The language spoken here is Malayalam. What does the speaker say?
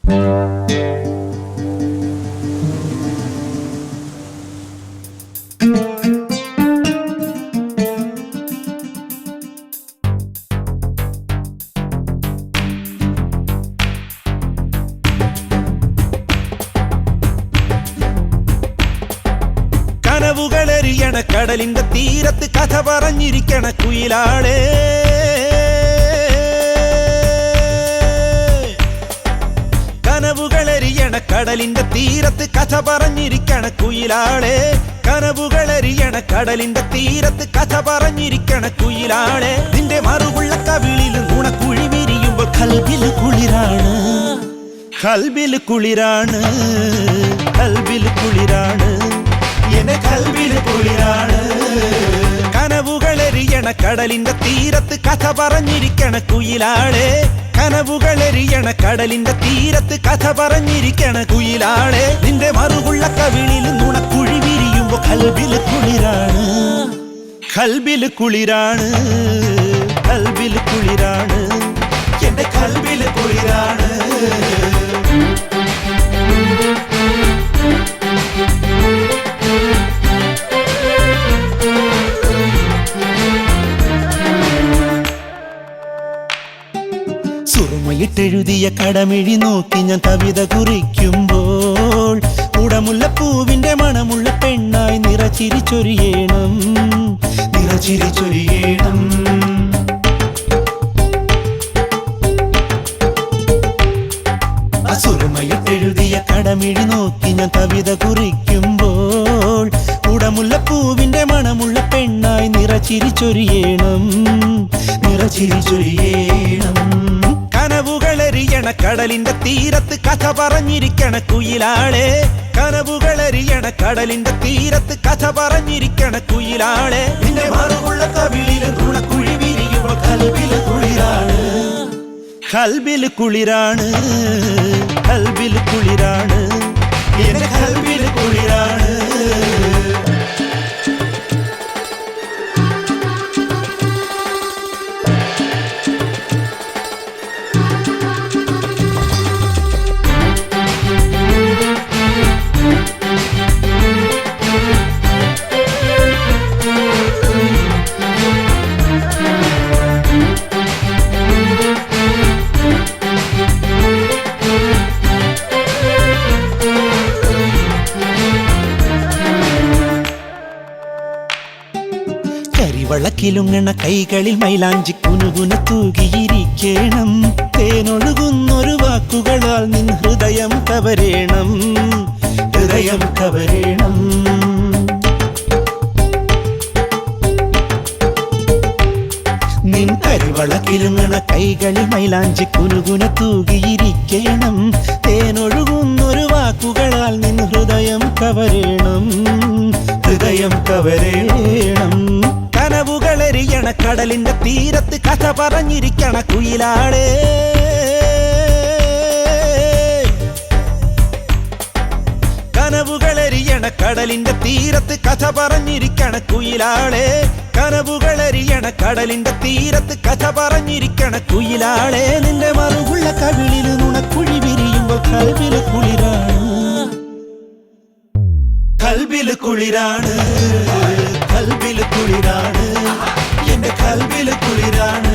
കനവുകളെറിയണ കടലിന്റെ തീരത്ത് കഥ പറഞ്ഞിരിക്കണ കുയിലാളെ. കനവുകളെറിയണ കടലിന്റെ തീരത്ത് കഥ പറഞ്ഞിരിക്കണ കുയിലാളെ. കനവുകളെറിയണ കടലിന്റെ തീരത്ത് കഥ പറഞ്ഞിരിക്കണ കുയിലാളെ. നിന്റെ മറുകുള്ള കവിളിൽ നുണക്കുഴി വിരിയുമ്പോ കൽബിൽ കുളിരാണ്, കൽബിൽ കുളിരാണ്, കൽബിൽ കുളിരാണ്, എന്റെ കൽബിൽ കുളിരാണ്. കനവുകളെറിയണ കടലിന്റെ തീരത്ത് കഥ പറഞ്ഞിരിക്കണ കുയിലാളെ. കനവുകളെറിയണ കടലിന്റെ തീരത്ത് കഥ പറഞ്ഞിരിക്കണ കുയിലാളെ. നിന്റെ മറുകുള്ള കവിളിൽ നുണക്കുഴി വിരിയുമ്പോ കൽബിൽ കുളിരാണ്, കൽബിൽ കുളിരാണ്, കൽബിൽ കുളിരാണ്, എന്റെ കൽബിൽ കുളിരാണ്. സുറുമയിട്ടെഴുതിയ കടമിഴി നോക്കി ഞാൻ കവിത കുറിക്കുമ്പോൾ ഉടമുല്ലപ്പൂവിന്റെ മണമുള്ള പെണ്ണായി നിറച്ചിരി ചൊരിയണം, നിറച്ചിരി ചൊരിയണം. സുറുമയിട്ടെഴുതിയ കടമിഴി നോക്കി ഞാൻ കവിത കുറിക്കുമ്പോൾ ഉടമുല്ലപ്പൂവിന്റെ മണമുള്ള പെണ്ണായി നിറച്ചിരി ചൊരിയണം, നിറച്ചിരി ചൊരിയണം. കനവുകളെറിയണ കടലിന്റെ തീരത്ത് കഥ പറഞ്ഞിരിക്കണ കുയിലാളെ. കനവുകളെറിയണ കടലിന്റെ തീരത്ത് കഥ പറഞ്ഞിരിക്കണ കുയിലാളെ. നിന്റെ മറുകുള്ള കവിളിൽ നുണക്കുഴി വിരിയുമ്പോ കൽബിൽ കുളിരാണ്, കൽബിൽ കുളിരാണ്, കൽബിൽ കുളിരാണ്, എന്റെ കൽബിൽ കുളിരാണ്. കരിവളക്കിലുങ്ങണ കൈകളിൽ മൈലാഞ്ചി കുനുകുന തൂകിയിരിക്കണം. തേനൊഴുകുന്നൊരു വാക്കുകളാൽ നിൻ ഹൃദയം കവരേണം, ഹൃദയം കവരേണം. നിൻ കരിവളക്കിലുങ്ങണ കൈകളിൽ മൈലാഞ്ചി കുനുകുന തൂകിയിരിക്കണം. തേനൊഴുകുന്നൊരു വാക്കുകളാൽ നിൻ ഹൃദയം കവരേണം, ഹൃദയം കവരേണം. കനവുകളെറിയണ കടലിന്റെ തീരത്ത് കഥ പറഞ്ഞിരിക്കണ കുയിലാളെ. കനവുകളെറിയണ കടലിന്റെ തീരത്ത് കഥ പറഞ്ഞിരിക്കണ കുയിലാളെ. കനവുകളെറിയണ കടലിന്റെ തീരത്ത് കഥ പറഞ്ഞിരിക്കണ കുയിലാളെ. നിന്റെ മറുകുള്ള കവിളിൽ നുണക്കുഴി വിരിയുമ്പോൾ കൽബിൽ കുളിരാണ്, കൽബിൽ കുളിരാണ്, കൽബിൽ കുളിരാണ്, എന്റെ കൽബിൽ കുളിരാണ്.